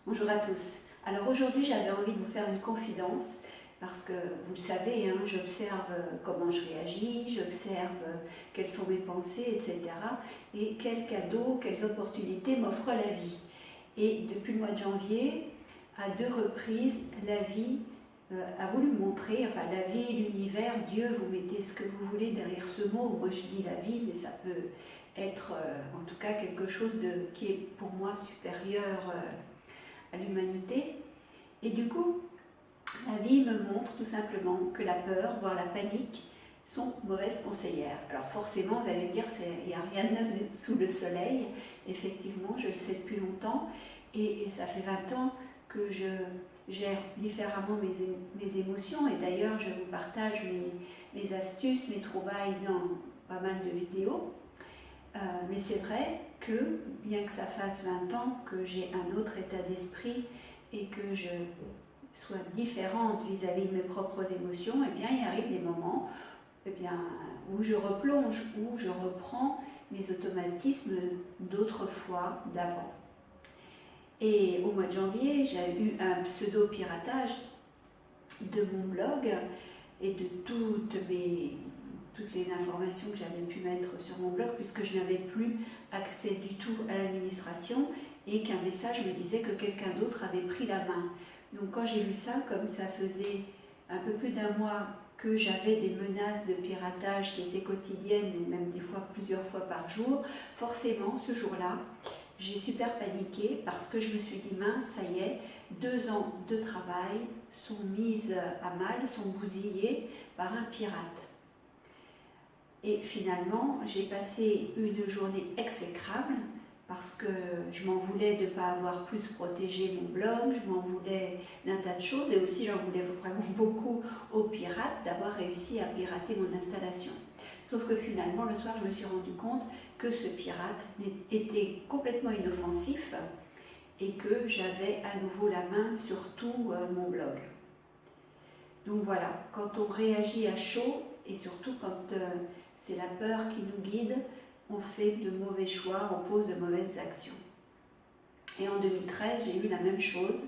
Bonjour à tous. Alors aujourd'hui, j'avais envie de vous faire une confidence parce que vous le savez, hein, j'observe comment je réagis, j'observe quelles sont mes pensées, etc. Et quels cadeaux, quelles opportunités m'offre la vie. Et depuis le mois de janvier, à 2 reprises, la vie a voulu me montrer, enfin la vie, l'univers, Dieu, vous mettez ce que vous voulez derrière ce mot. Moi je dis la vie, mais ça peut être en tout cas quelque chose qui est pour moi supérieur à l'humanité. Et du coup, la vie me montre tout simplement que la peur, voire la panique, sont mauvaises conseillères. Alors forcément, vous allez me dire, il n'y a rien de neuf sous le soleil. Effectivement, je le sais depuis longtemps. Et ça fait 20 ans que je gère différemment mes émotions. Et d'ailleurs, je vous partage mes astuces, mes trouvailles dans pas mal de vidéos. Mais c'est vrai que, bien que ça fasse 20 ans que j'ai un autre état d'esprit et que je sois différente vis-à-vis de mes propres émotions, eh bien, il arrive des moments où je replonge, où je reprends mes automatismes d'autrefois, d'avant. Et au mois de janvier, j'ai eu un pseudo-piratage de mon blog et de toutes les informations que j'avais pu mettre sur mon blog, puisque je n'avais plus accès du tout à l'administration et qu'un message me disait que quelqu'un d'autre avait pris la main. Donc quand j'ai vu ça, comme ça faisait un peu plus d'un mois que j'avais des menaces de piratage qui étaient quotidiennes et même des fois plusieurs fois par jour, forcément ce jour-là, j'ai super paniqué parce que je me suis dit mince, ça y est, 2 ans de travail sont mises à mal, sont bousillées par un pirate. Et finalement, j'ai passé une journée exécrable parce que je m'en voulais de ne pas avoir plus protégé mon blog, je m'en voulais d'un tas de choses et aussi j'en voulais vraiment beaucoup aux pirates d'avoir réussi à pirater mon installation. Sauf que finalement, le soir, je me suis rendu compte que ce pirate était complètement inoffensif et que j'avais à nouveau la main sur tout mon blog. Donc voilà, quand on réagit à chaud et surtout quand c'est la peur qui nous guide, on fait de mauvais choix, on pose de mauvaises actions. Et en 2013, j'ai eu la même chose.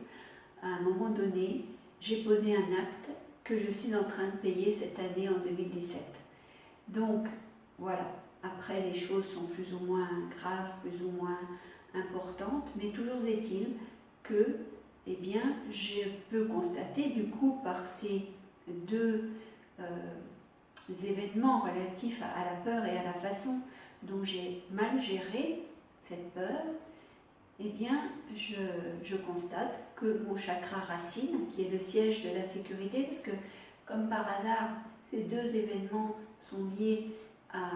À un moment donné, j'ai posé un acte que je suis en train de payer cette année en 2017. Donc voilà, après les choses sont plus ou moins graves, plus ou moins importantes, mais toujours est-il que eh bien, je peux constater du coup par ces deux événements relatifs à la peur et à la façon dont j'ai mal géré cette peur, eh bien, je constate que mon chakra racine, qui est le siège de la sécurité, parce que comme par hasard, ces deux événements sont liés à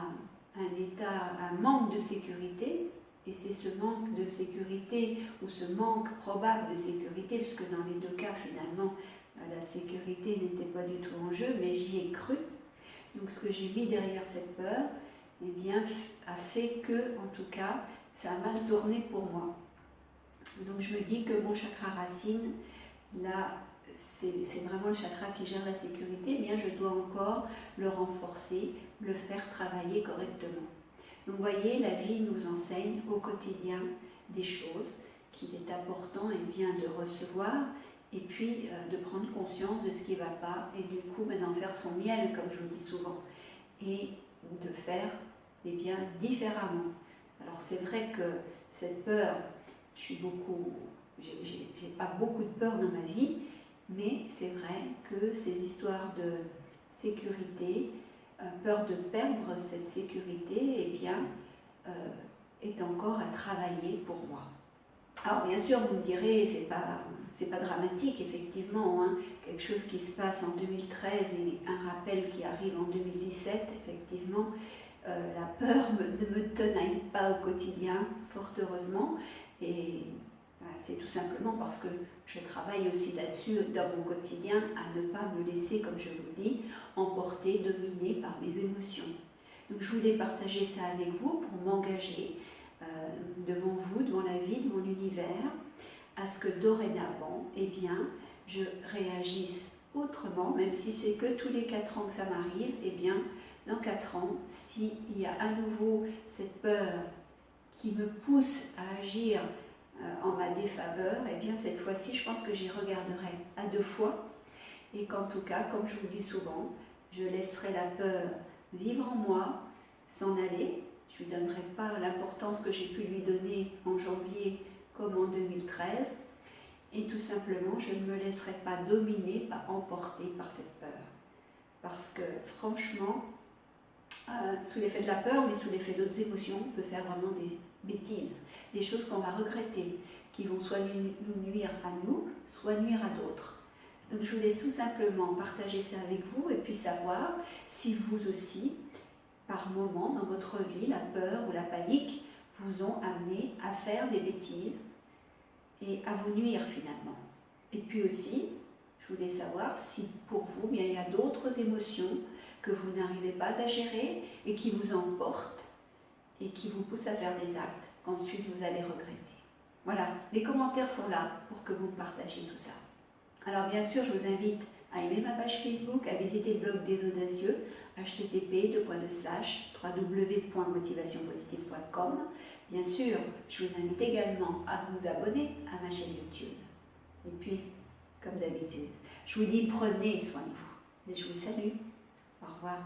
un manque de sécurité, et c'est ce manque de sécurité ou ce manque probable de sécurité, puisque dans les deux cas finalement la sécurité n'était pas du tout en jeu, mais j'y ai cru. Donc ce que j'ai mis derrière cette peur, eh bien, a fait que, en tout cas, ça a mal tourné pour moi. Donc je me dis que mon chakra racine, là, c'est vraiment le chakra qui gère la sécurité, eh bien je dois encore le renforcer, le faire travailler correctement. Donc vous voyez, la vie nous enseigne au quotidien des choses qu'il est important et bien de recevoir et puis de prendre conscience de ce qui ne va pas et du coup d'en faire son miel, comme je vous dis souvent, et de faire bien différemment. Alors c'est vrai que cette peur, j'ai pas beaucoup de peur dans ma vie, mais c'est vrai que ces histoires de sécurité, peur de perdre cette sécurité, eh bien, est encore à travailler pour moi. Alors bien sûr, vous me direz, c'est pas dramatique, effectivement, hein, quelque chose qui se passe en 2013 et un rappel qui arrive en 2017, effectivement, la peur ne me tenaille pas au quotidien, fort heureusement, et c'est tout simplement parce que je travaille aussi là-dessus dans mon quotidien à ne pas me laisser, comme je vous le dis, emporter, dominer par mes émotions. Donc je voulais partager ça avec vous pour m'engager devant vous, devant la vie, devant l'univers, à ce que dorénavant, eh bien, je réagisse autrement, même si c'est que tous les 4 ans que ça m'arrive, eh bien, dans 4 ans, s'il y a à nouveau cette peur qui me pousse à agir en ma défaveur, et bien cette fois-ci, je pense que j'y regarderai à 2 fois, et qu'en tout cas, comme je vous dis souvent, je laisserai la peur vivre en moi, s'en aller. Je ne lui donnerai pas l'importance que j'ai pu lui donner en janvier comme en 2013. Et tout simplement, je ne me laisserai pas dominer, pas emporter par cette peur. Parce que franchement, sous l'effet de la peur, mais sous l'effet d'autres émotions, on peut faire vraiment des bêtises, des choses qu'on va regretter, qui vont soit nous nuire à nous, soit nuire à d'autres. Donc je vous laisse tout simplement partager ça avec vous et puis savoir si vous aussi, par moment dans votre vie, la peur ou la panique vous ont amené à faire des bêtises et à vous nuire finalement. Et puis aussi, je voulais savoir si pour vous, bien, il y a d'autres émotions que vous n'arrivez pas à gérer et qui vous emportent et qui vous poussent à faire des actes qu'ensuite vous allez regretter. Voilà, les commentaires sont là pour que vous me partagiez tout ça. Alors bien sûr, je vous invite à aimer ma page Facebook, à visiter le blog des Audacieux, http://www.motivationpositive.com. Bien sûr, je vous invite également à vous abonner à ma chaîne YouTube. Et puis, comme d'habitude, je vous dis prenez soin de vous. Et je vous salue. Au revoir.